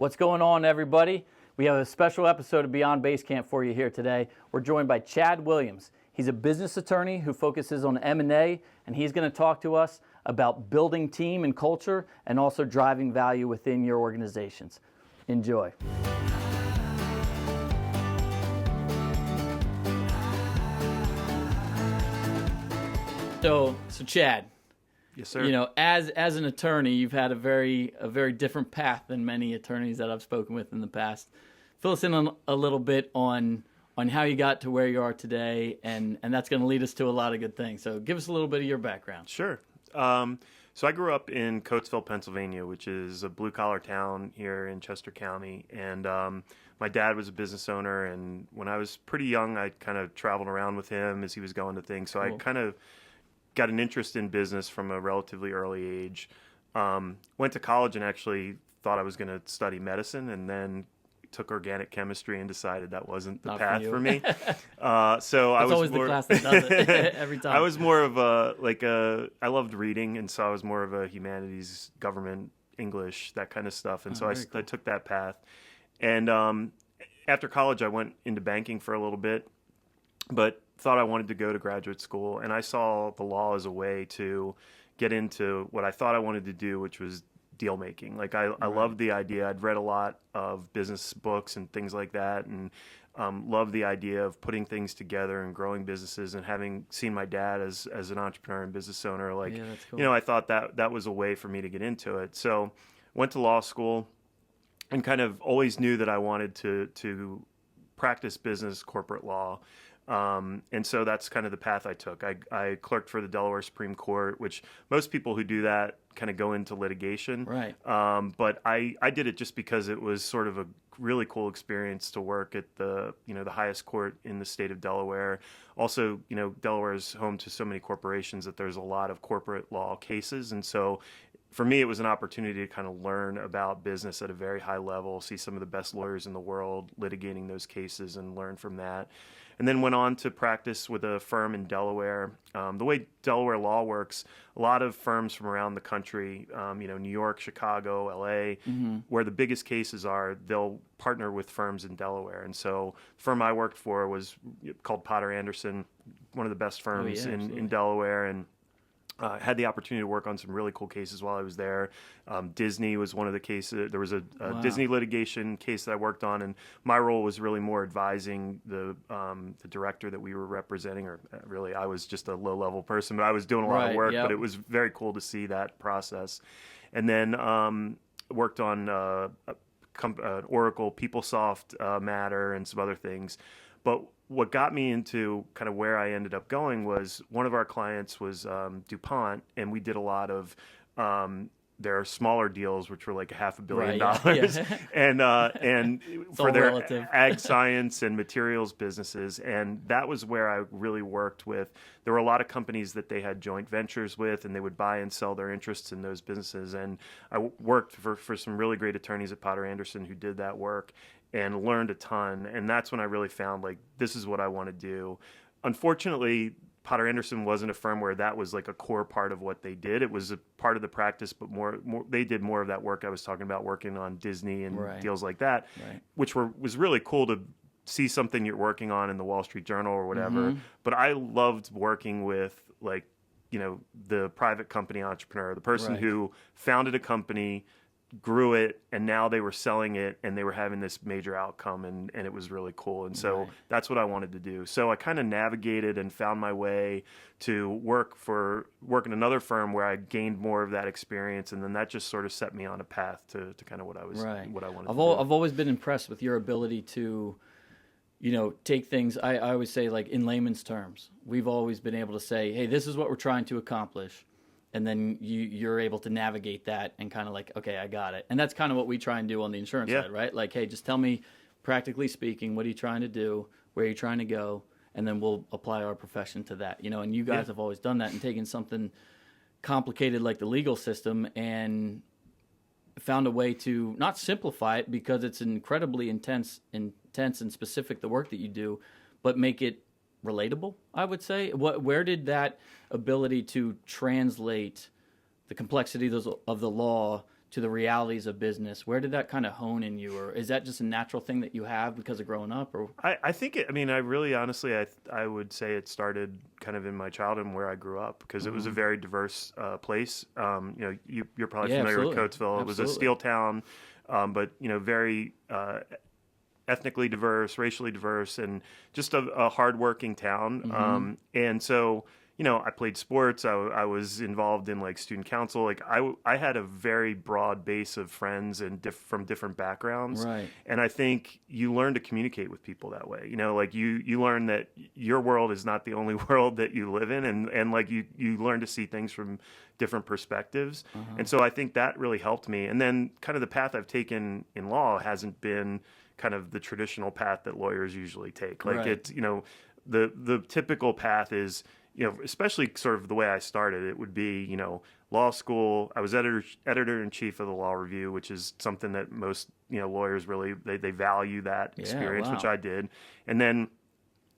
What's going on, everybody? We have a special episode of Beyond Basecamp for you here today. We're joined by Chad Williams. He's a business attorney who focuses on M&A, and he's going to talk to us about building team and culture and also driving value within your organizations. Enjoy. So Chad. Yes, sir. You know, as an attorney, you've had a very different path than many attorneys that I've spoken with in the past. Fill us in on a little bit on how you got to where you are today, and that's going to lead us to a lot of good things. So give us a little bit of your background. Sure. So I grew up in Coatesville, Pennsylvania, which is a blue-collar town here in Chester County, and my dad was a business owner, and when I was pretty young, I kind of traveled around with him as he was going to things. So Cool. I kind of got an interest in business from a relatively early age. Went to college and actually thought I was going to study medicine, and then took organic chemistry and decided that wasn't the Not path for for you. me. So I It's was always more, the class that does it every time. I was more of I loved reading, and so I was more of a humanities, government, English, that kind of stuff. And so very cool. I took that path. And after college, I went into banking for a little bit, but thought I wanted to go to graduate school. And I saw the law as a way to get into what I thought I wanted to do, which was deal making. Like I loved the idea. I'd read a lot of business books and things like that, and loved the idea of putting things together and growing businesses. And having seen my dad as an entrepreneur and business owner, like, Yeah, that's cool. you know, I thought that was a way for me to get into it. So went to law school and kind of always knew that I wanted to practice business, corporate law. And so that's kind of the path I took. I clerked for the Delaware Supreme Court, which most people who do that kind of go into litigation. Right. But I did it just because it was sort of a really cool experience to work at the highest court in the state of Delaware. Also, Delaware is home to so many corporations that there's a lot of corporate law cases. And so for me, it was an opportunity to kind of learn about business at a very high level, see some of the best lawyers in the world litigating those cases and learn from that. And then went on to practice with a firm in Delaware. The way Delaware law works, a lot of firms from around the country, New York, Chicago, LA, where the biggest cases are, they'll partner with firms in Delaware. And so the firm I worked for was called Potter Anderson, one of the best firms in Delaware, and had the opportunity to work on some really cool cases while I was there. Disney was one of the cases. There was a Disney litigation case that I worked on, and my role was really more advising the director that we were representing, or really I was just a low-level person, but I was doing a lot of work, but it was very cool to see that process. And then worked on an Oracle PeopleSoft matter and some other things. But what got me into kind of where I ended up going was one of our clients was DuPont, and we did a lot of their smaller deals, which were like $500 million, and for their relative. ag science and materials businesses. And that was where I really worked with. There were a lot of companies that they had joint ventures with, and they would buy and sell their interests in those businesses. And I worked for some really great attorneys at Potter Anderson who did that work, and learned a ton. And that's when I really found, like, this is what I want to do. Unfortunately, Potter Anderson wasn't a firm where that was like a core part of what they did. It was a part of the practice, but more they did more of that work I was talking about, working on Disney and deals like that, which was really cool to see something you're working on in the Wall Street Journal or whatever. But I loved working with, like, the private company entrepreneur, the person who founded a company, grew it, and now they were selling it, and they were having this major outcome, and it was really cool. And so that's what I wanted to do. So I kind of navigated and found my way to work in another firm where I gained more of that experience, and then that just sort of set me on a path to kind of what I wanted to do. I've always been impressed with your ability to, take things, I always say, like, in layman's terms. We've always been able to say, hey, this is what we're trying to accomplish. And then you're able to navigate that and kind of like, okay, I got it. And that's kind of what we try and do on the insurance side, right? Like, hey, just tell me, practically speaking, what are you trying to do? Where are you trying to go? And then we'll apply our profession to that. And you guys have always done that and taken something complicated like the legal system and found a way to not simplify it, because it's incredibly intense and specific, the work that you do, but make it relatable, I would say. Where did that ability to translate the complexity of the law to the realities of business? Where did that kind of hone in you, or is that just a natural thing that you have because of growing up? Or I think I mean, I really honestly, I would say it started kind of in my childhood and where I grew up, because it was a very diverse place. You know, you're probably Yeah, familiar with absolutely. Coatesville. It was a Absolutely. steel town, but you know, very ethnically diverse, racially diverse, and just a hardworking town. And so, you know, I played sports. I was involved in like student council. Like I had a very broad base of friends and from different backgrounds. Right. And I think you learn to communicate with people that way. You know, like you learn that your world is not the only world that you live in, and like you learn to see things from different perspectives. And so I think that really helped me. And then kind of the path I've taken in law hasn't been kind of the traditional path that lawyers usually take. Like Right. it's, you know, the typical path is, you know, especially sort of the way I started, it would be, you know, law school. I was editor in chief of the Law Review, which is something that most, you know, lawyers really, they value that Yeah, experience, which wow. I did. And then,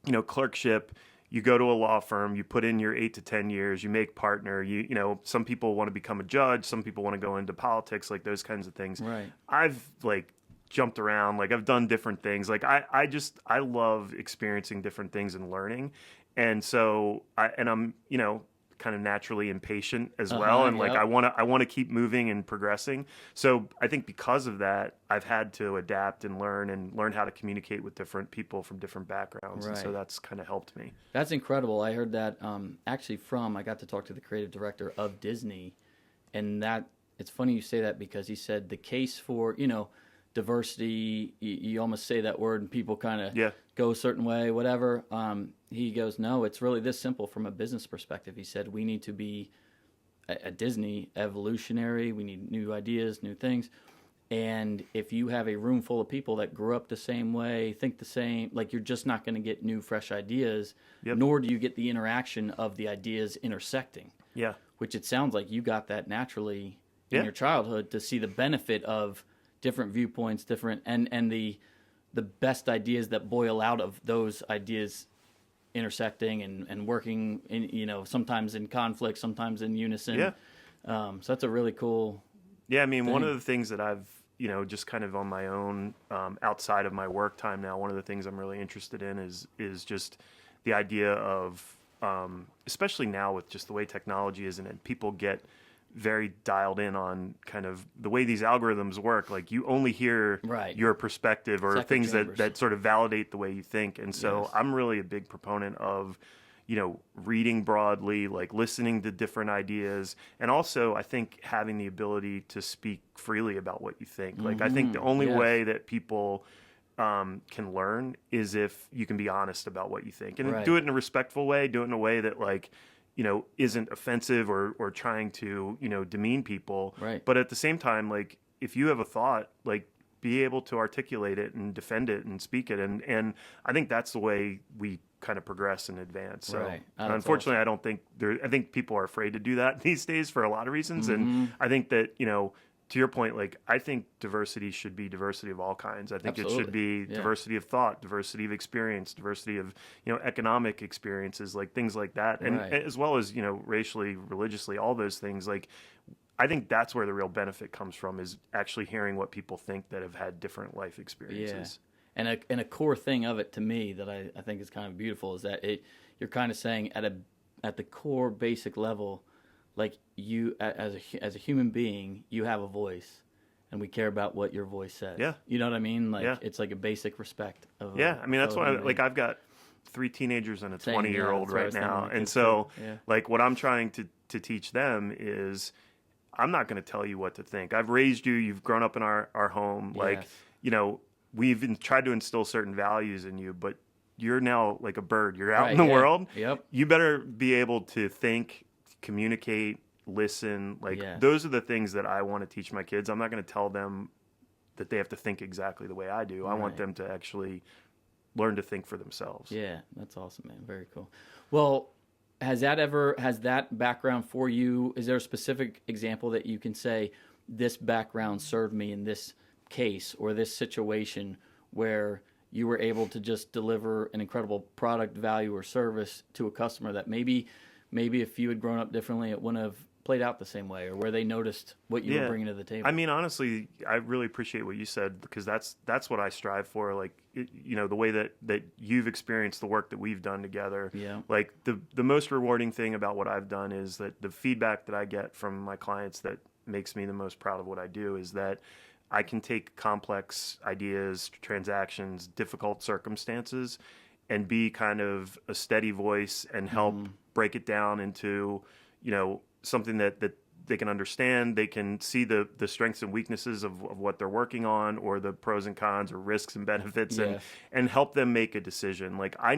you know, clerkship, you go to a law firm, you put in your 8 to 10 years, you make partner, you know, some people want to become a judge, some people want to go into politics, like those kinds of things. Right. I've like jumped around, like I've done different things. Like I love experiencing different things and learning. And so I'm, you know, kind of naturally impatient as well, and like Yep. I want to keep moving and progressing. So I think because of that, I've had to adapt and learn how to communicate with different people from different backgrounds, and so Right. that's kind of helped me. That's incredible. I heard that actually I got to talk to the creative director of Disney, and that it's funny you say that because he said the case for, you know, diversity, you almost say that word and people kind of Yeah. go a certain way, whatever. He goes, no, it's really this simple from a business perspective. He said, we need to be at Disney evolutionary. We need new ideas, new things. And if you have a room full of people that grew up the same way, think the same, like you're just not going to get new, fresh ideas, Yep. nor do you get the interaction of the ideas intersecting, Yeah. which it sounds like you got that naturally in Yeah. your childhood to see the benefit of different viewpoints, different, and the best ideas that boil out of those ideas intersecting and working in, you know, sometimes in conflict, sometimes in unison. Yeah. So that's a really cool Yeah, I mean, one thing. of the things that I've, you know, just kind of on my own, outside of my work time now, one of the things I'm really interested in is just the idea of, especially now with just the way technology is, and people get very dialed in on kind of the way these algorithms work. Like you only hear Right. your perspective or Echo things chambers. that sort of validate the way you think. And so Yes. I'm really a big proponent of, you know, reading broadly, like listening to different ideas, and also I think having the ability to speak freely about what you think. Like I think the only Yes. way that people can learn is if you can be honest about what you think, and Right. do it in a respectful way, do it in a way that like, you know, isn't offensive or trying to, you know, demean people. Right. But at the same time, like if you have a thought, like be able to articulate it and defend it and speak it. And I think that's the way we kind of progress and advance. So Right. Oh, that's unfortunately, I don't think I think people are afraid to do that these days for a lot of reasons. Mm-hmm. And I think that, you know, to your point, like I think diversity should be diversity of all kinds. I think it should Absolutely. be Yeah. diversity of thought, diversity of experience, diversity of, you know, economic experiences, like things like that. And Right. as well as, you know, racially, religiously, all those things. Like I think that's where the real benefit comes from, is actually hearing what people think that have had different life experiences. Yeah. And a core thing of it to me that I think is kind of beautiful is that you're kind of saying at the core basic level, like you as a human being, you have a voice, and we care about what your voice says. Yeah. You know what I mean? Like Yeah. it's like a basic respect of Yeah, I mean that's of why a human like being. I've got 3 teenagers and a Same, 20-year-old that's what I right was thinking, now, my and kids so too. Yeah. like what I'm trying to teach them is I'm not going to tell you what to think. I've raised you. You've grown up in our home. Like, Yes. you know, we've tried to instill certain values in you, but you're now like a bird. You're out Right, in the yeah. world. Yep. You better be able to think, communicate, listen. Like Yes. those are the things that I want to teach my kids. I'm not going to tell them that they have to think exactly the way I do. I want Right. them to actually learn to think for themselves. Yeah, that's awesome, man. Very cool. Well, has that background for you? Is there a specific example that you can say this background served me in this case or this situation where you were able to just deliver an incredible product, value, or service to a customer that maybe if you had grown up differently, it wouldn't have played out the same way, or where they noticed what you were bringing to the table? I mean, honestly, I really appreciate what you said, because that's what I strive for. Like, the way that you've experienced the work that we've done together. Yeah. Like the most rewarding thing about what I've done is that the feedback that I get from my clients that makes me the most proud of what I do is that I can take complex ideas, transactions, difficult circumstances, and be kind of a steady voice and help break it down into, something that they can understand. They can see the strengths and weaknesses of what they're working on, or the pros and cons, or risks and benefits, and help them make a decision. Like, I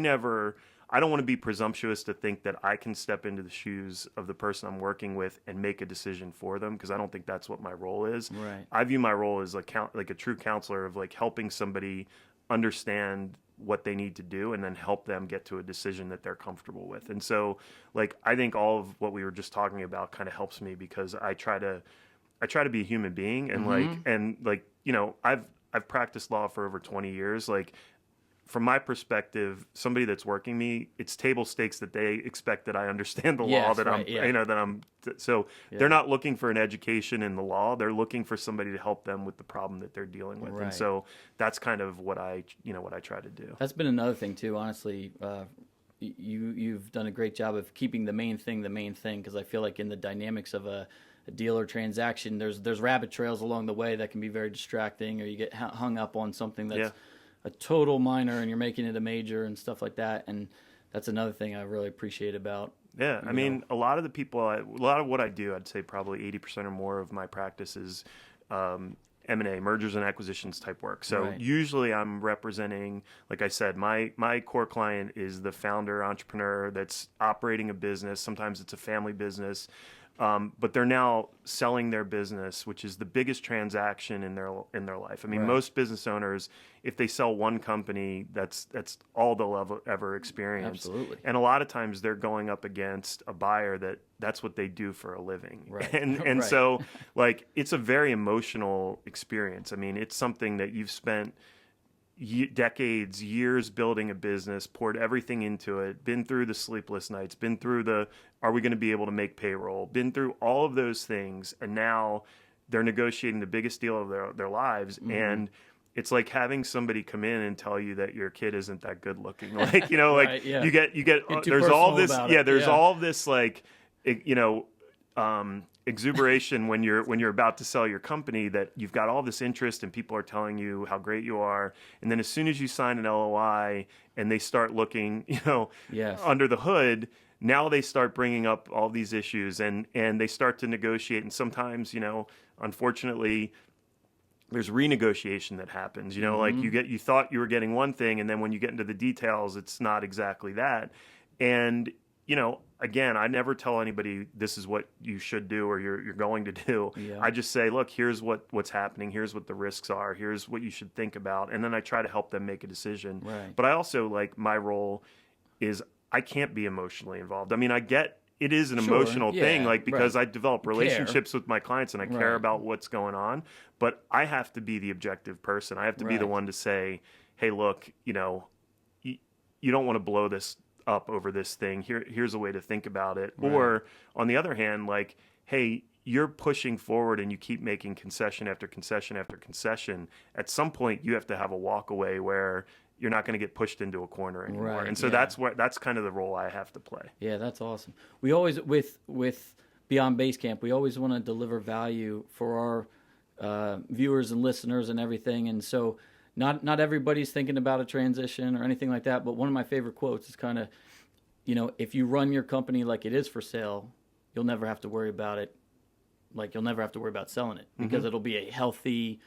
don't want to be presumptuous to think that I can step into the shoes of the person I'm working with and make a decision for them, because I don't think that's what my role is. Right. I view my role as like a true counselor, of like helping somebody understand what they need to do and then help them get to a decision that they're comfortable with. And so, like, I think all of what we were just talking about kind of helps me, because I try to be a human being, and I've practiced law for over 20 years. Like, from my perspective, somebody that's working me, it's table stakes that they expect that I understand the law, that they're not looking for an education in the law. They're looking for somebody to help them with the problem that they're dealing with. Right. And so that's kind of what I try to do. That's been another thing too, honestly. You've done a great job of keeping the main thing, because I feel like in the dynamics of a deal or transaction, there's rabbit trails along the way that can be very distracting, or you get hung up on something that's a total minor and you're making it a major and stuff like that. And that's another thing I really appreciate about. Yeah, I mean, a lot of what I do, I'd say probably 80% or more of my practice is M&A, mergers and acquisitions type work. So usually I'm representing, like I said, my core client is the founder, entrepreneur that's operating a business. Sometimes it's a family business. But they're now selling their business, which is the biggest transaction in their life. I mean, most business owners, if they sell one company, that's all they'll ever experience. Absolutely. And a lot of times they're going up against a buyer that's what they do for a living. Right. And so, like, it's a very emotional experience. I mean, it's something that you've spent decades, years building a business, poured everything into it, been through the sleepless nights, been through are we going to be able to make payroll, been through all of those things, and now they're negotiating the biggest deal of their lives. And it's like having somebody come in and tell you that your kid isn't that good looking. Like, you get there's all this all this, like, exuberation when you're about to sell your company, that you've got all this interest and people are telling you how great you are, and then as soon as you sign an LOI and they start looking under the hood, now they start bringing up all these issues, and they start to negotiate, and sometimes unfortunately there's renegotiation that happens. Like you thought you were getting one thing, and then when you get into the details, it's not exactly that. And again, I never tell anybody this is what you should do or you're going to do. Yeah. I just say, look, here's what's happening. Here's what the risks are. Here's what you should think about. And then I try to help them make a decision. Right. But I also, like, my role is I can't be emotionally involved. I mean, I get it is an emotional thing, like, because I develop relationships with my clients and I care about what's going on. But I have to be the objective person. I have to be the one to say, hey, look, you don't want to blow this up over this thing. Here's a way to think about it. Right. Or on the other hand, like, hey, you're pushing forward and you keep making concession after concession after concession. At some point, you have to have a walk away where you're not going to get pushed into a corner anymore. Right, and so that's kind of the role I have to play. Yeah, that's awesome. We always, with Beyond Basecamp, we always want to deliver value for our viewers and listeners and everything. And so not everybody's thinking about a transition or anything like that, but one of my favorite quotes is kind of, if you run your company like it is for sale, you'll never have to worry about it. Like, you'll never have to worry about selling it, because it'll be a healthy,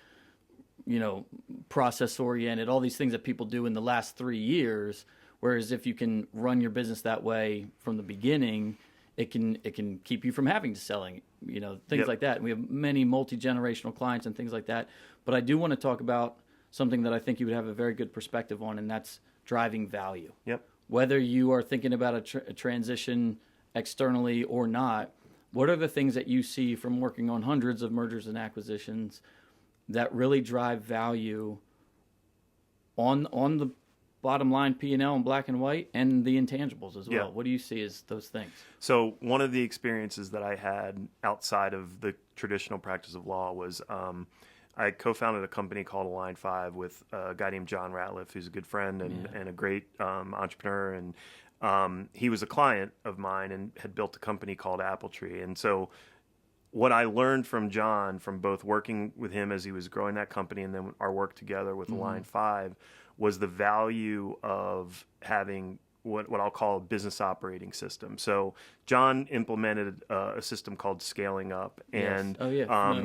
process-oriented, all these things that people do in the last 3 years. Whereas if you can run your business that way from the beginning, it can keep you from having to selling, things like that. And we have many multi-generational clients and things like that. But I do want to talk about something that I think you would have a very good perspective on, and that's driving value. Yep. Whether you are thinking about a transition externally or not, what are the things that you see from working on hundreds of mergers and acquisitions that really drive value on bottom line P&L in black and white, and the intangibles as well. Yeah. What do you see as those things? So one of the experiences that I had outside of the traditional practice of law was I co-founded a company called Align 5 with a guy named John Ratliff, who's a good friend and a great entrepreneur. And he was a client of mine and had built a company called Appletree. And so what I learned from John, from both working with him as he was growing that company and then our work together with Align 5, was the value of having what I'll call a business operating system. So John implemented a system called Scaling Up, and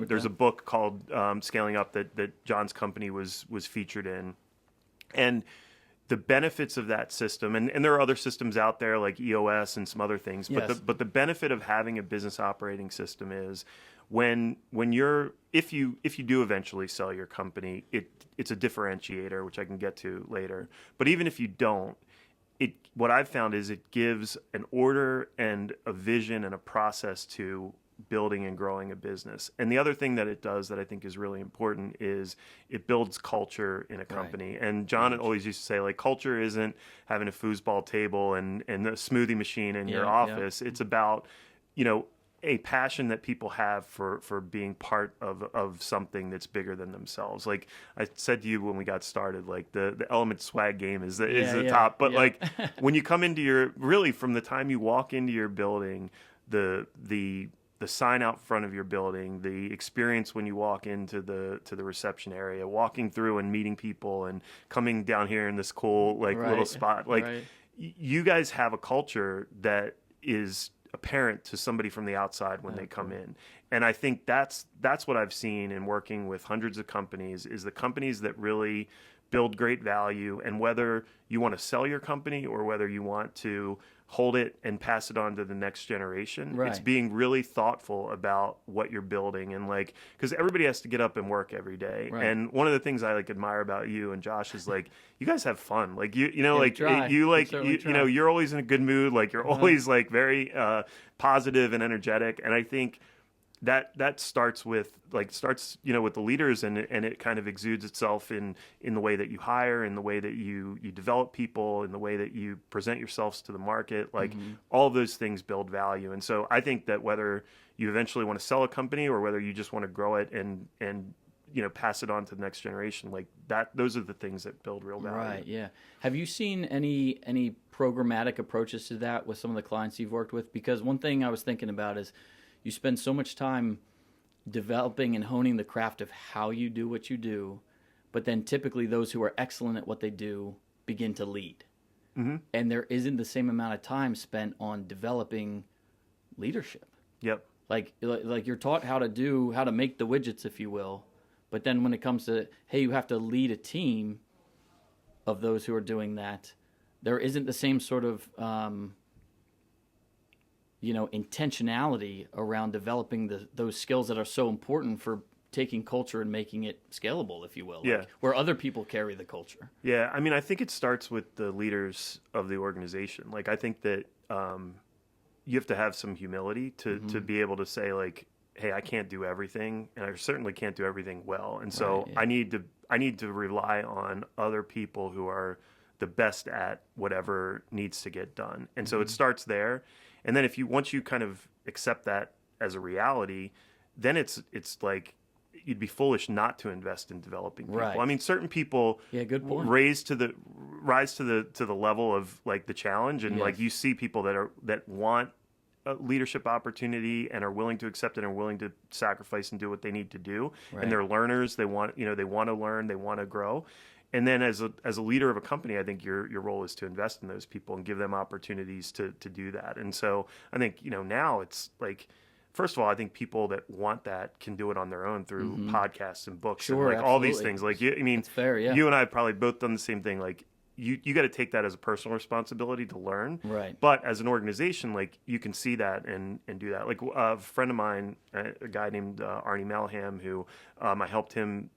there's a book called Scaling Up that John's company was featured in. And the benefits of that system, and there are other systems out there like EOS and some other things, but the benefit of having a business operating system is if you do eventually sell your company, it's a differentiator, which I can get to later. But even if you don't, what I've found is it gives an order and a vision and a process to building and growing a business. And the other thing that it does that I think is really important is it builds culture in a company. Right. And John always used to say, like, culture isn't having a foosball table and a smoothie machine in your office. Yeah. It's about, a passion that people have for being part of something that's bigger than themselves. Like I said to you when we got started, like the Element Swag game is the top. But like when you come into from the time you walk into your building, the sign out front of your building, the experience when you walk into the reception area, walking through and meeting people and coming down here in this cool little spot. Like you guys have a culture that is apparent to somebody from the outside when they come in. And I think that's what I've seen in working with hundreds of companies, is the companies that really build great value. And whether you want to sell your company or whether you want to hold it and pass it on to the next generation, it's being really thoughtful about what you're building. And because everybody has to get up and work every day. Right. And one of the things I admire about you and Josh is you guys have fun. You're always in a good mood. You're always very positive and energetic. And I think that starts with with the leaders, and it kind of exudes itself in the way that you hire, in the way that you develop people, in the way that you present yourselves to the market. All of those things build value. And so I think that whether you eventually want to sell a company or whether you just want to grow it and pass it on to the next generation, those are the things that build real value. Right. Yeah. Have you seen any programmatic approaches to that with some of the clients you've worked with? Because one thing I was thinking about is, you spend so much time developing and honing the craft of how you do what you do, but then typically those who are excellent at what they do begin to lead. Mm-hmm. And there isn't the same amount of time spent on developing leadership. Yep. Like you're taught how to make the widgets, if you will, but then when it comes to, hey, you have to lead a team of those who are doing that, there isn't the same sort of intentionality around developing those skills that are so important for taking culture and making it scalable, if you will. Where other people carry the culture. Yeah, I mean, I think it starts with the leaders of the organization. I think that you have to have some humility to be able to say, hey, I can't do everything, and I certainly can't do everything well. And so I need to rely on other people who are the best at whatever needs to get done. And so it starts there. And then once you kind of accept that as a reality, then it's you'd be foolish not to invest in developing people. Right. I mean, certain people good point. rise to the level of the challenge, and you see people that want a leadership opportunity and are willing to accept it and are willing to sacrifice and do what they need to do. Right. And they're learners. They want to learn. They want to grow. And then as a leader of a company, I think your role is to invest in those people and give them opportunities to do that. And so I think, now it's first of all, I think people that want that can do it on their own through podcasts and books and all these things. It's fair, yeah. You and I have probably both done the same thing. You got to take that as a personal responsibility to learn. Right. But as an organization, you can see that and do that. A friend of mine, a guy named Arnie Malham, who I helped him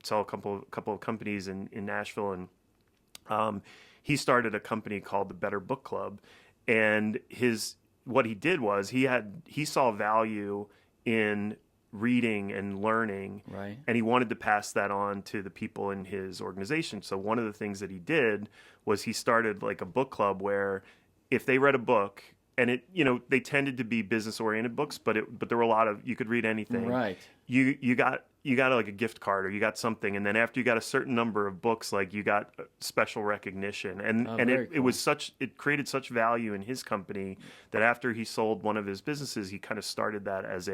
sell a couple of companies in Nashville, and he started a company called the Better Book Club. And what he did was he saw value in reading and learning, Right. and he wanted to pass that on to the people in his organization. So one of the things that he did was he started like a book club where if they read a book, and it, they tended to be business oriented books, but there were a lot of, you could read anything. Right. You got like a gift card, or you got something, and then after you got a certain number of books, like you got special recognition, and very it was it created such value in his company that after he sold one of his businesses, he kind of started that as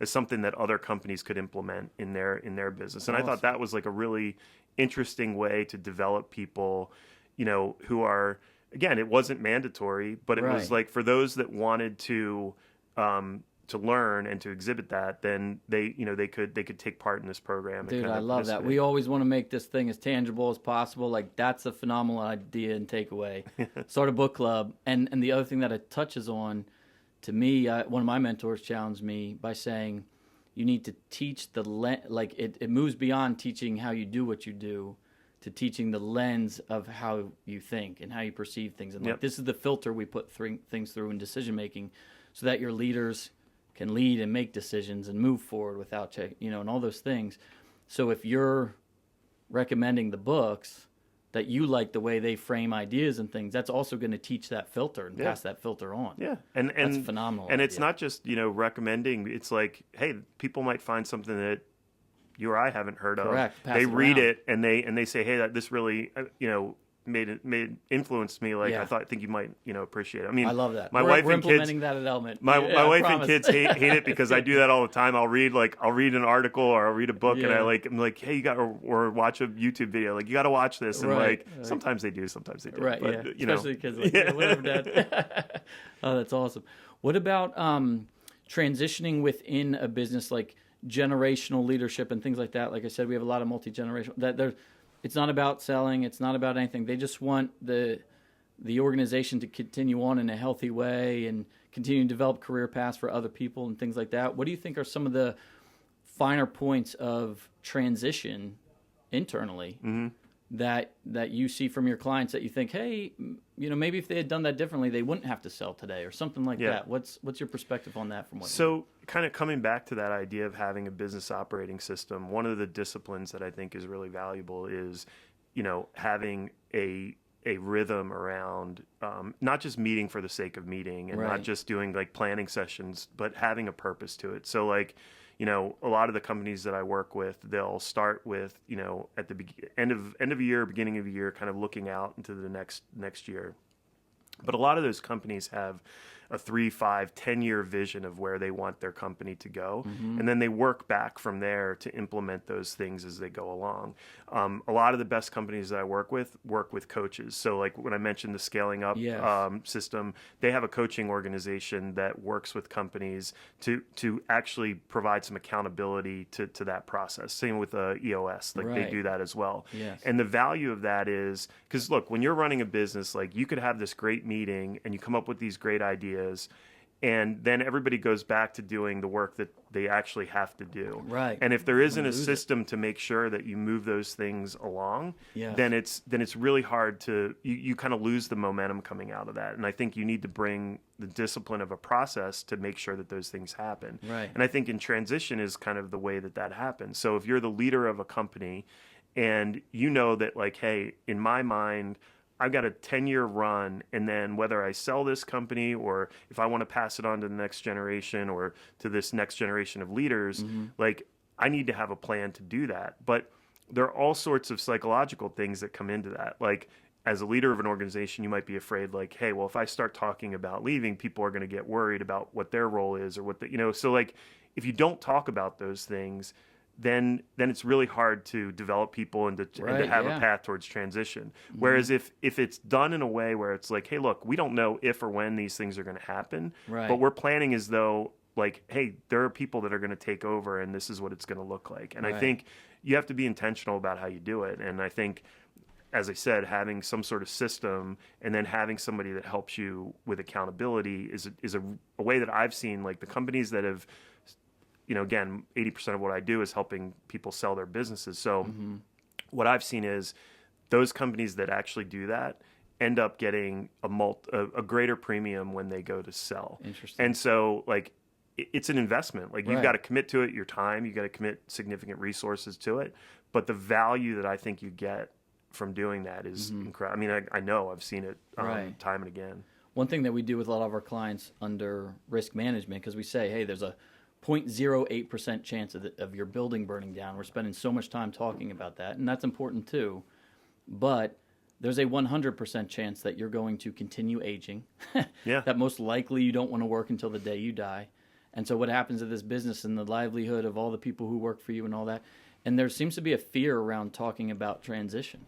something that other companies could implement in their business. And I thought that was like a really interesting way to develop people, who are, again, it wasn't mandatory, but it was like for those that wanted to learn and to exhibit that, then they could take part in this program. Dude, I love that. We always want to make this thing as tangible as possible. Like, that's a phenomenal idea and takeaway. Start a book club. And the other thing that it touches on, to me, one of my mentors challenged me by saying, you need to teach it moves beyond teaching how you do what you do to teaching the lens of how you think and how you perceive things. And this is the filter we put things through in decision making, so that your leaders can lead and make decisions and move forward without check, and all those things. So if you're recommending the books that you like the way they frame ideas and things, that's also going to teach that filter and pass that filter on. Yeah. And that's phenomenal. And it's not just, recommending. It's like, hey, people might find something that you or I haven't heard of. Correct. Pass they it read around. it and they say, hey, this really, influenced me. Like, I think you might, appreciate it. I mean, I love that. My we're wife and implementing kids, that at Element. My wife and promise. kids hate it because I do that all the time. I'll read an article or I'll read a book and I'm like, hey, you got or watch a YouTube video. Like, you got to watch this. And sometimes they do, sometimes they don't. Right. But, Especially kids like, whatever, Dad. Oh, that's awesome. What about transitioning within a business, like generational leadership and things like that? Like I said, we have a lot of multi-generational. It's not about selling. It's not about anything. They just want the organization to continue on in a healthy way and continue to develop career paths for other people and things like that. What do you think are some of the finer points of transition internally that you see from your clients that you think, hey, maybe if they had done that differently, they wouldn't have to sell today or something like that? What's your perspective on that from what? So kind of coming back to that idea of having a business operating system, one of the disciplines that I think is really valuable is, having a rhythm around not just meeting for the sake of meeting and not just doing like planning sessions, but having a purpose to it. So like, a lot of the companies that I work with, they'll start with, at the end of year, beginning of year, kind of looking out into the next year. But a lot of those companies have a 3, 5, 10-year vision of where they want their company to go. And then they work back from there to implement those things as they go along. A lot of the best companies that I work with coaches. So like when I mentioned the Scaling Up system, they have a coaching organization that works with companies to actually provide some accountability to that process. Same with EOS, they do that as well. Yes. And the value of that is, because look, when you're running a business, like you could have this great meeting and you come up with these great ideas, and then everybody goes back to doing the work that they actually have to do. Right. And if there isn't a system to make sure that you move those things along, then it's really hard to, you kind of lose the momentum coming out of that. And I think you need to bring the discipline of a process to make sure that those things happen. Right. And I think in transition is kind of the way that happens. So if you're the leader of a company and that like, hey, in my mind, I've got a 10-year run, and then whether I sell this company or if I want to pass it on to the next generation or to this next generation of leaders, like I need to have a plan to do that. But there are all sorts of psychological things that come into that. Like as a leader of an organization, you might be afraid like, hey, well, if I start talking about leaving, people are going to get worried about what their role is or what so like if you don't talk about those things, then it's really hard to develop people and to have a path towards transition. Whereas if it's done in a way where it's like, hey, look, we don't know if or when these things are going to happen, but we're planning as though like, hey, there are people that are going to take over and this is what it's going to look like. And I think you have to be intentional about how you do it. And I think, as I said, having some sort of system and then having somebody that helps you with accountability is a way that I've seen, like the companies that have, again, 80% of what I do is helping people sell their businesses. So what I've seen is those companies that actually do that end up getting a greater premium when they go to sell. Interesting. And so like it's an investment. Like you've Right. got to commit to it, your time, you got to commit significant resources to it. But the value that I think you get from doing that is incredible. I mean, I know I've seen it Right. time and again. One thing that we do with a lot of our clients under risk management, because we say, hey, there's a 0.08% chance of your building burning down. We're spending so much time talking about that, and that's important too. But there's a 100% chance that you're going to continue aging. Yeah. That most likely you don't want to work until the day you die. And so what happens to this business and the livelihood of all the people who work for you and all that? And there seems to be a fear around talking about transition.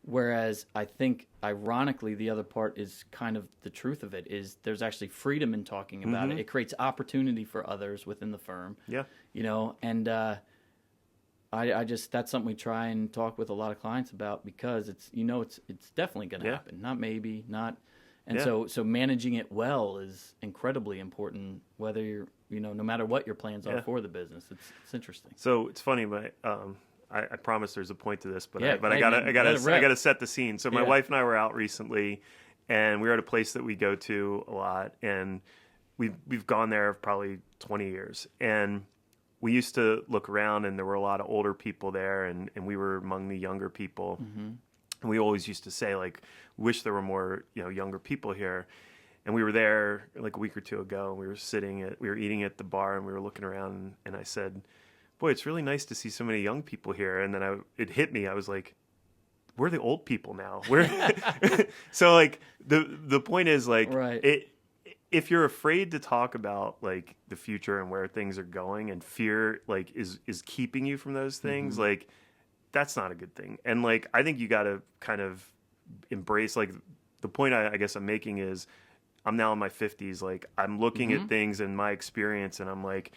Whereas I think, ironically, the other part is kind of the truth of it is there's actually freedom in talking about it. It creates opportunity for others within the firm. Yeah. You know, and I just, that's something we try and talk with a lot of clients about because it's, you know, it's definitely going to happen. Not maybe, not. And so managing it well is incredibly important, whether you're, you know, no matter what your plans are for the business. It's interesting. So it's funny, but I promise there's a point to this, but Yeah, I hey, gotta man, I gotta let it I rip. gotta set the scene. So my Yeah. wife and I were out recently, and we were at a place that we go to a lot, and we've gone there probably 20 years, and we used to look around, and there were a lot of older people there, and we were among the younger people, and we always used to say like, wish there were more younger people here. And we were there like a week or two ago, and we were eating at the bar, and we were looking around, and I said, boy, it's really nice to see so many young people here. And then it hit me. I was like, we're the old people now. So like the point is like, Right. if you're afraid to talk about like the future and where things are going, and fear like is keeping you from those things, like that's not a good thing. And like, I think you got to kind of embrace, like the point I guess I'm making is I'm now in my 50s. Like I'm looking at things in my experience, and I'm like,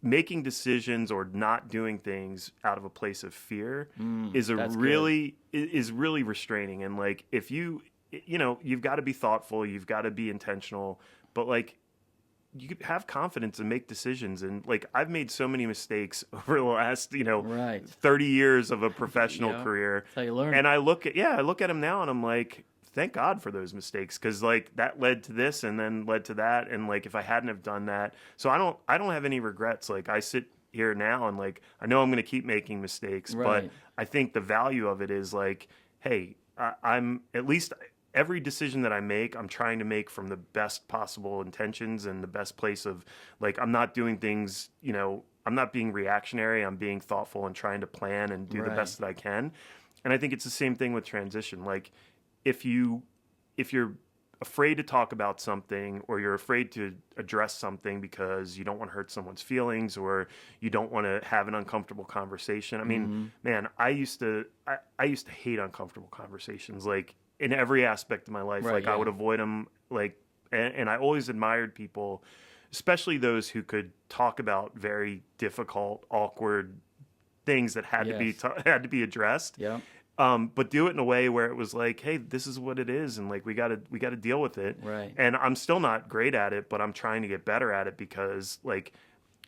making decisions or not doing things out of a place of fear is really restraining. And like, if you've got to be thoughtful, you've got to be intentional, but like you have confidence and make decisions. And like, I've made so many mistakes over the last, Right. 30 years of a professional Yeah. career. That's how you learn. And I look at them now, and I'm like, thank God for those mistakes, because like that led to this and then led to that. And like, if I hadn't have done that, so I don't have any regrets. Like I sit here now and like, I know I'm going to keep making mistakes, Right. but I think the value of it is like, hey, I'm at least every decision that I make, I'm trying to make from the best possible intentions and the best place of like, I'm not doing things, I'm not being reactionary. I'm being thoughtful and trying to plan and do the best that I can. And I think it's the same thing with transition. Like, if you're afraid to talk about something, or you're afraid to address something because you don't want to hurt someone's feelings, or you don't want to have an uncomfortable conversation. I mean, man, I used to hate uncomfortable conversations, like in every aspect of my life. Right, like I yeah. would avoid them, like, and I always admired people, especially those who could talk about very difficult, awkward things that had Yes. to be addressed. Yeah. But do it in a way where it was like, hey, this is what it is, and like we got to deal with it. Right. And I'm still not great at it, but I'm trying to get better at it, because like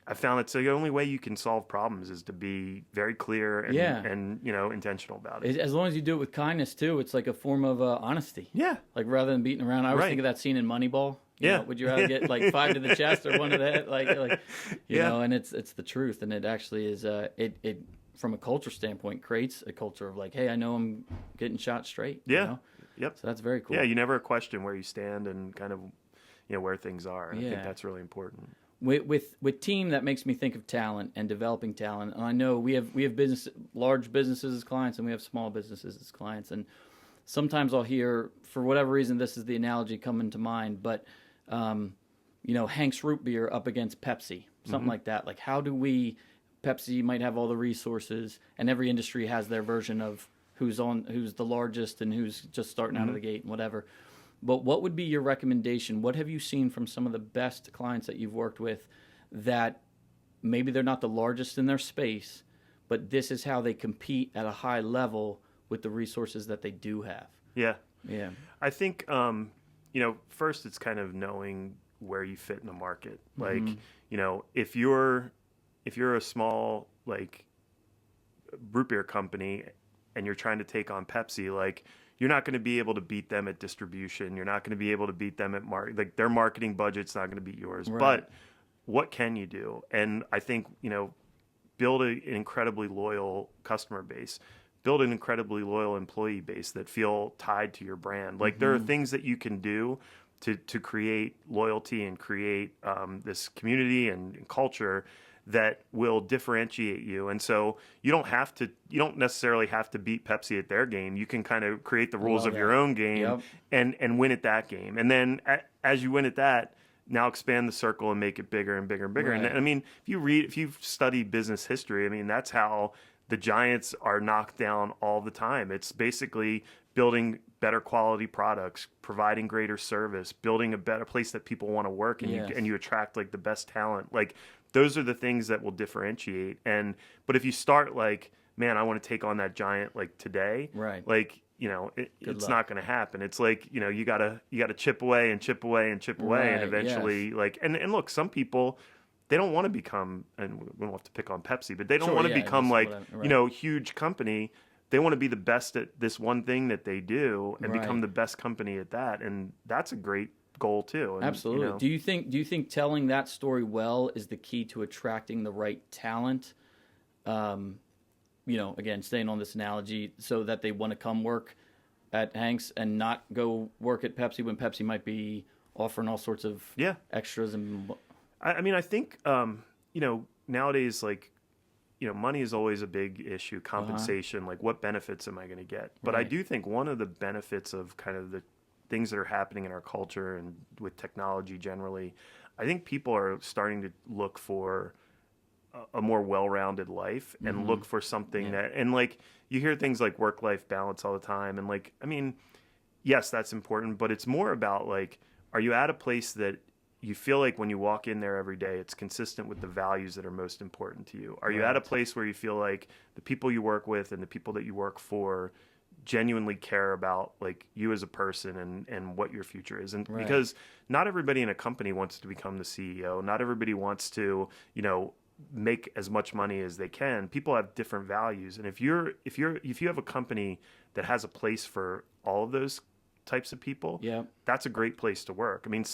I found it's the only way you can solve problems is to be very clear and Yeah. and intentional about it. As long as you do it with kindness too, it's like a form of honesty. Yeah. Like rather than beating around. I always Right. think of that scene in Moneyball. You Yeah. know, would you rather get like 5 to the chest or 1 to the head? Like you Yeah. know, and it's the truth, and it actually is. It from a culture standpoint creates a culture of like, hey, I know I'm getting shot straight. Yeah. You know? Yep. So that's very cool. Yeah. You never question where you stand and kind of where things are. And I think Yeah. that's really important. With team, that makes me think of talent and developing talent. And I know we have large businesses as clients, and we have small businesses as clients. And sometimes I'll hear, for whatever reason, this is the analogy coming to mind, but Hank's Root Beer up against Pepsi, something like that. Like, how do we? Pepsi might have all the resources, and every industry has their version of who's the largest and who's just starting out of the gate and whatever. But what would be your recommendation? What have you seen from some of the best clients that you've worked with that maybe they're not the largest in their space, but this is how they compete at a high level with the resources that they do have? Yeah. Yeah. I think, first it's kind of knowing where you fit in the market. Like, if you're a small, like, root beer company and you're trying to take on Pepsi, like, you're not going to be able to beat them at distribution. You're not going to be able to beat them at like their marketing budget's not going to beat yours. Right. But what can you do? And I think, build an incredibly loyal customer base, build an incredibly loyal employee base that feel tied to your brand. Like there are things that you can do to create loyalty and create this community and culture that will differentiate you. And so you don't necessarily have to beat Pepsi at their game. You can kind of create the rules of your own game and win at that game. And then as you win at that, now expand the circle and make it bigger and bigger and bigger. Right. And I mean, if you've studied business history, I mean, that's how the giants are knocked down all the time. It's basically building better quality products, providing greater service, building a better place that people want to work, and you attract like the best talent. Like those are the things that will differentiate. But if you start like, man, I want to take on that giant like today, right? Like it's not going to happen. It's like you gotta chip away and chip away and chip away, and eventually like and look, some people, they don't want to become, and we don't have to pick on Pepsi, but they don't want to become like huge company. They want to be the best at this one thing that they do and become the best company at that, and that's a great goal too. And, absolutely. Do you think telling that story well is the key to attracting the right talent? Again, staying on this analogy, so that they want to come work at Hank's and not go work at Pepsi when Pepsi might be offering all sorts of extras. And I mean, I think nowadays, like, money is always a big issue. Compensation, like what benefits am I going to get? But I do think one of the benefits of kind of the things that are happening in our culture and with technology generally, I think people are starting to look for a more well-rounded life and look for something that, and like you hear things like work-life balance all the time. And like, I mean, yes, that's important, but it's more about like, are you at a place that you feel like when you walk in there every day, it's consistent with the values that are most important to you? Are you at a place where you feel like the people you work with and the people that you work for genuinely care about like you as a person and what your future is? And because not everybody in a company wants to become the CEO. Not everybody wants to, make as much money as they can. People have different values. And if you have a company that has a place for all of those types of people, that's a great place to work. I mean,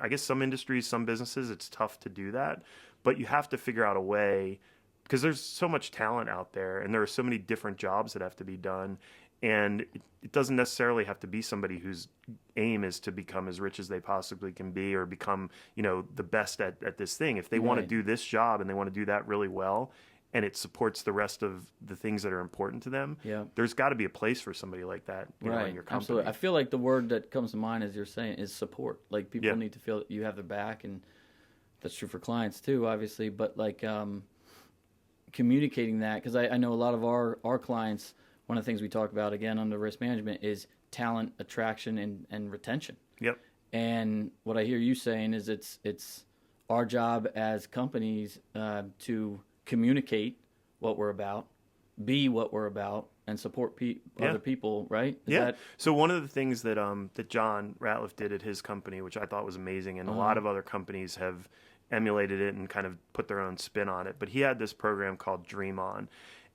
I guess some industries, some businesses, it's tough to do that, but you have to figure out a way, because there's so much talent out there and there are so many different jobs that have to be done. And it doesn't necessarily have to be somebody whose aim is to become as rich as they possibly can be or become, the best at this thing. If they want to do this job and they want to do that really well, and it supports the rest of the things that are important to them, there's got to be a place for somebody like that in your company. Absolutely. I feel like the word that comes to mind, as you're saying, is support. Like people need to feel that you have their back, and that's true for clients too, obviously. But like communicating that, because I know a lot of our clients, one of the things we talk about again under risk management is talent attraction and retention. Yep. And what I hear you saying is it's our job as companies to communicate what we're about, be what we're about, and support other people, right? So one of the things that that John Ratliff did at his company, which I thought was amazing, and a lot of other companies have emulated it and kind of put their own spin on it, but he had this program called Dream On.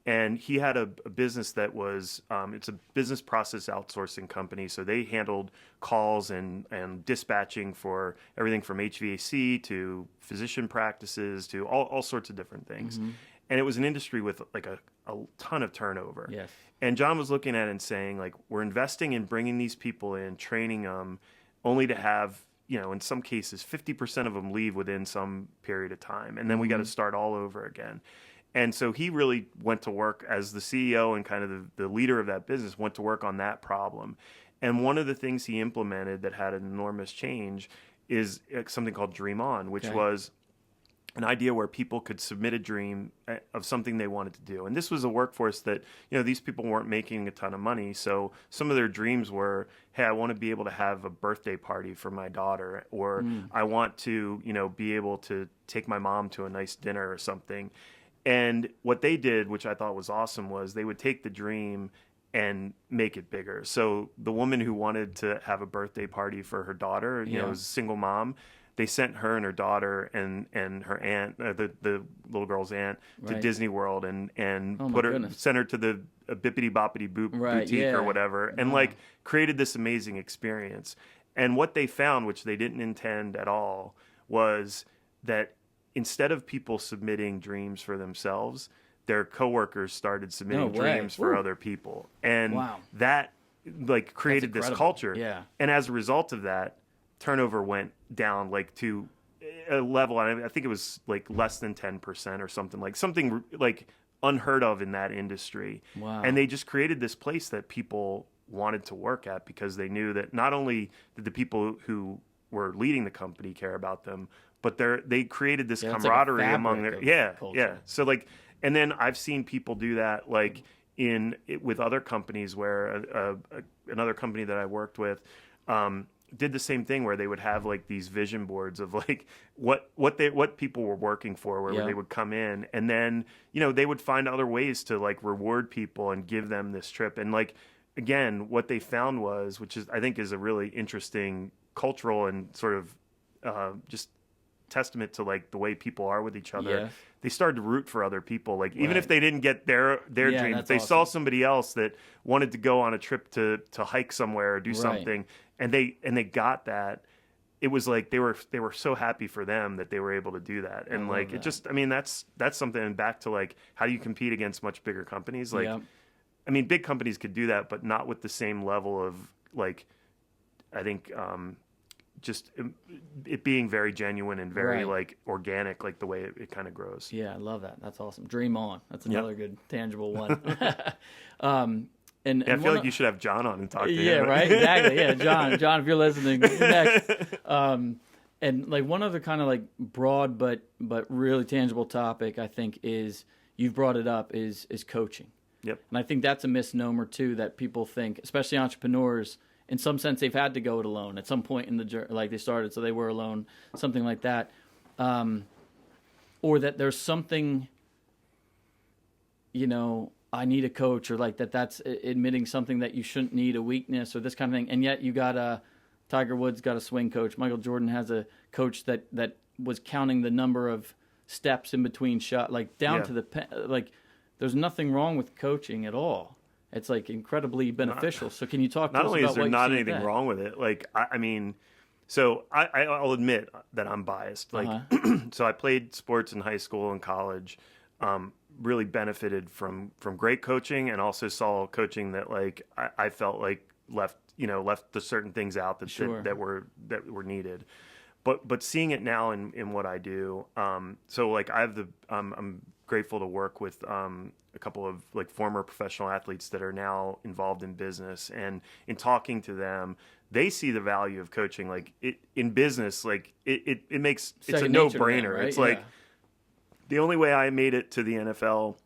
And he had a business that was, it's a business process outsourcing company. So they handled calls and dispatching for everything from HVAC to physician practices to all sorts of different things. And it was an industry with like a ton of turnover. Yes. And John was looking at it and saying, like, we're investing in bringing these people in, training them, only to have, in some cases, 50% of them leave within some period of time. And then we got to start all over again. And so he really went to work as the CEO and kind of the leader of that business, went to work on that problem. And one of the things he implemented that had an enormous change is something called Dream On, which was an idea where people could submit a dream of something they wanted to do. And this was a workforce that, these people weren't making a ton of money. So some of their dreams were, hey, I want to be able to have a birthday party for my daughter, or I want to, be able to take my mom to a nice dinner or something. And what they did, which I thought was awesome, was they would take the dream and make it bigger. So the woman who wanted to have a birthday party for her daughter, was a single mom, they sent her and her daughter and her aunt, the little girl's aunt, to Right. Disney World and Oh, my put her goodness. sent her to the Bippity Boppity Boop Right, boutique yeah. or whatever, and Wow. like created this amazing experience. And what they found, which they didn't intend at all, was that instead of people submitting dreams for themselves, their coworkers started submitting No way. dreams for Woo. other people, and Wow. that like created this incredible. culture. Yeah. And as a result of that, turnover went down like to a level. I think it was like less than 10% or something like unheard of in that industry. Wow. And they just created this place that people wanted to work at because they knew that not only did the people who were leading the company care about them, but they created this Yeah, it's like a camaraderie among fabric their of culture. yeah. So like, and then I've seen people do that like with other companies where another company that I worked with did the same thing where they would have like these vision boards of like what people were working for, where Yeah. they would come in and then they would find other ways to like reward people and give them this trip. And like again, what they found was, which is I think is a really interesting cultural and sort of just testament to like the way people are with each other. Yeah. They started to root for other people, like even Right. if they didn't get their Yeah, dream, if that's they saw awesome. somebody else that wanted to go on a trip to hike somewhere or do Right. something, and they got that, it was like they were so happy for them that they were able to do that. And love like that. it just, I mean, that's something. And back to like, how do you compete against much bigger companies? Like, Yep. I mean, big companies could do that, but not with the same level of like, I think just it being very genuine and very Right. like organic, like the way it kind of grows. Yeah, I love that. That's awesome. Dream on. That's Yep. another good tangible one. And Yeah, I and feel one like you should have John on and talk to yeah, him. right. Exactly. Yeah, John, if you're listening, next. And like one other kind of like broad but really tangible topic, I think is you've brought it up is coaching. Yep. And I think that's a misnomer too, that people think, especially entrepreneurs, in some sense they've had to go it alone at some point in the journey, like they started, so they were alone, something like that, or that there's something, I need a coach, or like that's admitting something that you shouldn't need, a weakness or this kind of thing, and yet you got Tiger Woods got a swing coach, Michael Jordan has a coach that was counting the number of steps in between shot, like down Yeah. to like. There's nothing wrong with coaching at all. It's like incredibly beneficial. So can you talk to Not us only about is there what you not see with anything that? wrong with it, like I mean, so I'll admit that I'm biased. Like, so I played sports in high school and college. Really benefited from great coaching, and also saw coaching that like I felt like left the certain things out that Sure. that were needed. But seeing it now in what I do, so like I'm grateful to work with a couple of like former professional athletes that are now involved in business, and in talking to them, they see the value of coaching. Like in business, like it makes it's a Second nature to them, no-brainer. right? It's like Yeah. the only way I made it to the NFL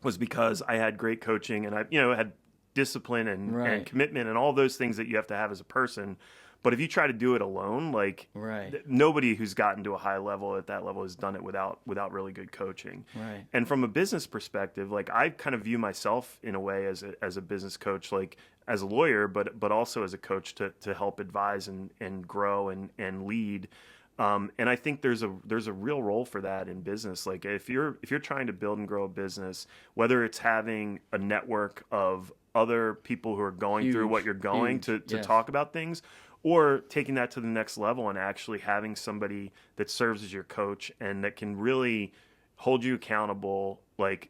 was because I had great coaching, and I had discipline and Right. commitment and all those things that you have to have as a person. But if you try to do it alone, like Right. nobody who's gotten to a high level at that level has done it without really good coaching. Right. And from a business perspective, like I kind of view myself in a way as a business coach, like as a lawyer, but also as a coach to help advise and grow and lead. And I think there's a real role for that in business. Like if you're trying to build and grow a business, whether it's having a network of other people who are going through Huge, what you're going huge, to yes. talk about things, or taking that to the next level and actually having somebody that serves as your coach and that can really hold you accountable. Like,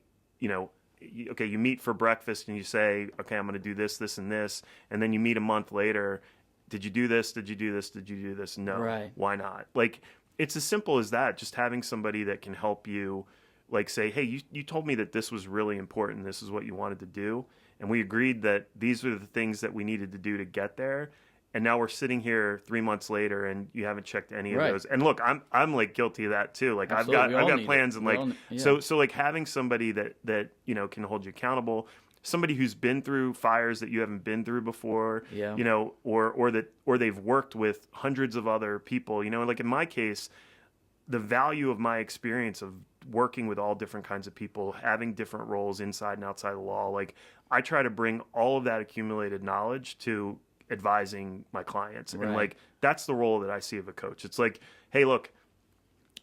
okay, you meet for breakfast and you say, okay, I'm going to do this, this, and this. And then you meet a month later. Did you do this? Did you do this? Did you do this? No. Right. Why not? Like, it's as simple as that. Just having somebody that can help you, like say, hey, you told me that this was really important. This is what you wanted to do. And we agreed that these were the things that we needed to do to get there. And now we're sitting here 3 months later, and you haven't checked any of Right. those. And look, I'm like guilty of that too. Like Absolutely. We I've all got need plans, it. and We like all yeah. so like having somebody that can hold you accountable, somebody who's been through fires that you haven't been through before, Yeah. or they've worked with hundreds of other people. Like in my case, the value of my experience of working with all different kinds of people, having different roles inside and outside the law, like I try to bring all of that accumulated knowledge to advising my clients. And Right. like, that's the role that I see of a coach. It's like, hey, look,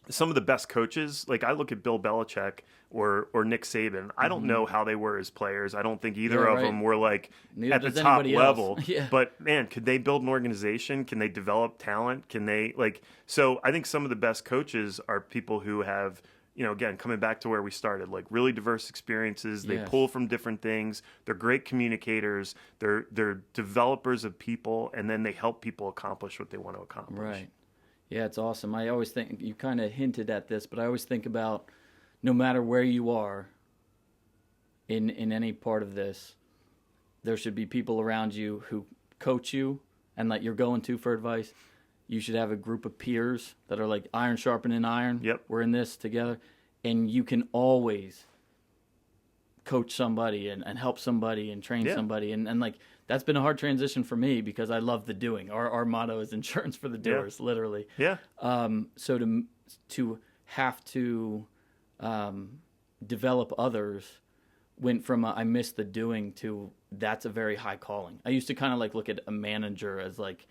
some of the best coaches, like I look at Bill Belichick or Nick Saban. I don't know how they were as players. I don't think either Yeah, of right. them were like Neither at the does top anybody else. level. Yeah. But man, could they build an organization? Can they develop talent? Can they like? So I think some of the best coaches are people who have, you know, again, coming back to where we started, like really diverse experiences. They Yes. pull from different things. They're great communicators. They're developers of people, and then they help people accomplish what they want to accomplish. Right. Yeah, it's awesome. I always think, you kind of hinted at this, but I always think about, no matter where you are in any part of this, there should be people around you who coach you and that you're going to for advice. You should have a group of peers that are like iron sharpening iron. Yep. We're in this together. And you can always coach somebody and help somebody and train Yeah. somebody. And like, that's been a hard transition for me because I love the doing. Our motto is insurance for the doers, literally. Yeah. So to have to develop others went from I miss the doing to that's a very high calling. I used to kind of like look at a manager as like,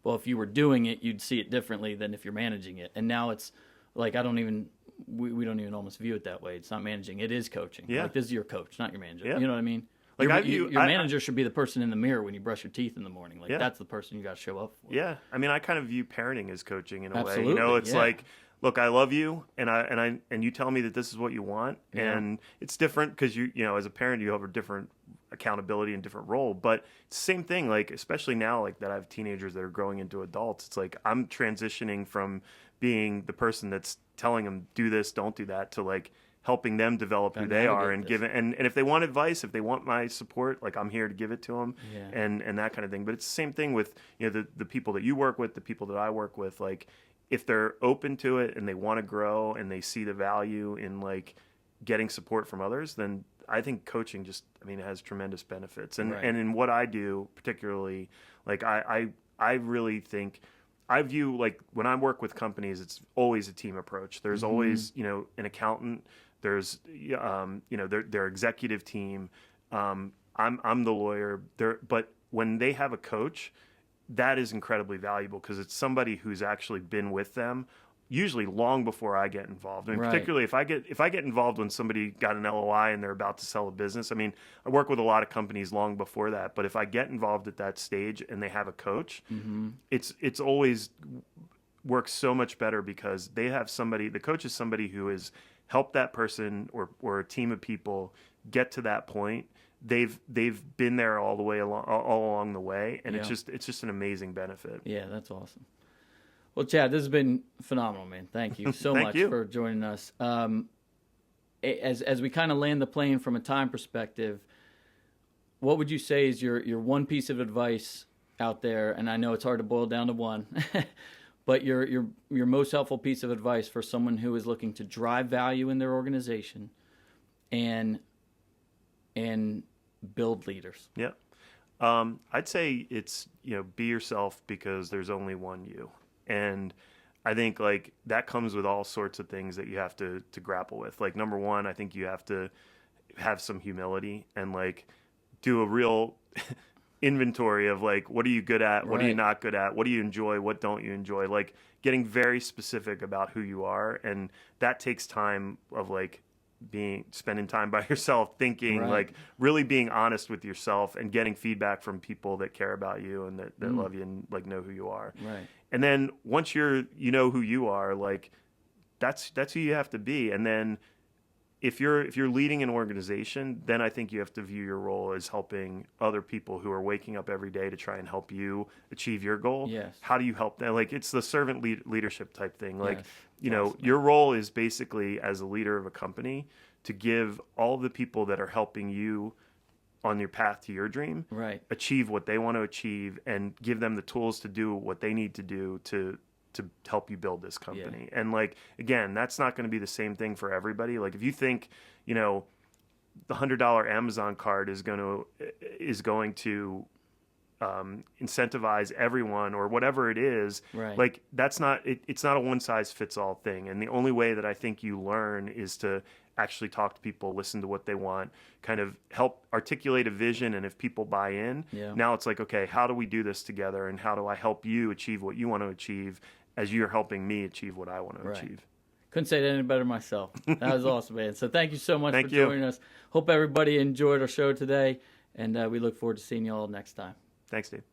well, if you were doing it, you'd see it differently than if you're managing it. And now it's like, we don't even almost view it that way. It's not managing. It is coaching. Yeah. Like, this is your coach, not your manager. Yeah. You know what I mean? Like, Your manager should be the person in the mirror when you brush your teeth in the morning. Like, Yeah. that's the person you got to show up for. Yeah, I mean, I kind of view parenting as coaching in a way. You Absolutely, know, it's yeah. like, look, I love you, and you tell me that this is what you want, Yeah. and it's different because you know, as a parent, you have a different accountability and different role. But it's the same thing, like especially now, like that I have teenagers that are growing into adults. It's like I'm transitioning from being the person that's telling them do this, don't do that, to like helping them develop who And they are navigate and this. give it. And if they want advice, if they want my support, like I'm here to give it to them, Yeah. and that kind of thing. But it's the same thing with, you know, the people that you work with, the people that I work with. Like if they're open to it and they want to grow and they see the value in like getting support from others, then I think coaching just, I mean, it has tremendous benefits. And Right. and in what I do particularly, like I really think I view, like when I work with companies, it's always a team approach. There's always, you know, an accountant. There's, you know, their executive team. I'm the lawyer. But when they have a coach, that is incredibly valuable because it's somebody who's actually been with them, usually long before I get involved. I mean, Right. particularly if I get involved when somebody got an LOI and they're about to sell a business. I mean, I work with a lot of companies long before that, but if I get involved at that stage and they have a coach, it's always works so much better because they have somebody. The coach is somebody who has helped that person or a team of people get to that point. They've been there all along the way, and Yeah. it's just an amazing benefit. Yeah, that's awesome. Well, Chad, this has been phenomenal, man. Thank you so Thank much you. for joining us. As we kind of land the plane from a time perspective, what would you say is your one piece of advice out there? And I know it's hard to boil down to one, but your most helpful piece of advice for someone who is looking to drive value in their organization and build leaders. Yeah. I'd say it's, you know, be yourself because there's only one you. And I think like that comes with all sorts of things that you have to grapple with. Like number one, I think you have to have some humility and like do a real inventory of like, what are you good at? What are you Right. not good at? What do you enjoy? What don't you enjoy? Like getting very specific about who you are. And that takes time of like spending time by yourself, thinking, Right. like really being honest with yourself and getting feedback from people that care about you and that love you and like know who you are. Right. And then once you know who you are, like that's who you have to be. And then if you're leading an organization, then I think you have to view your role as helping other people who are waking up every day to try and help you achieve your goal. Yes. How do you help them? Like it's the servant leadership type thing. Like, Yes. you know, Awesome. your role is basically as a leader of a company to give all the people that are helping you on your path to your dream Right. achieve what they want to achieve and give them the tools to do what they need to do to help you build this company. And like, again, that's not going to be the same thing for everybody. Like if you think, you know, the $100 Amazon card is going to incentivize everyone or whatever it is. Right. Like that's not it's not a one size fits all thing. And the only way that I think you learn is to actually talk to people, listen to what they want, kind of help articulate a vision. And if people buy in, now it's like, okay, how do we do this together? And how do I help you achieve what you want to achieve as you're helping me achieve what I want to achieve? Couldn't say that any better myself. That was awesome, man. So thank you so much for joining us. Hope everybody enjoyed our show today, and we look forward to seeing you all next time. Thanks, Dave.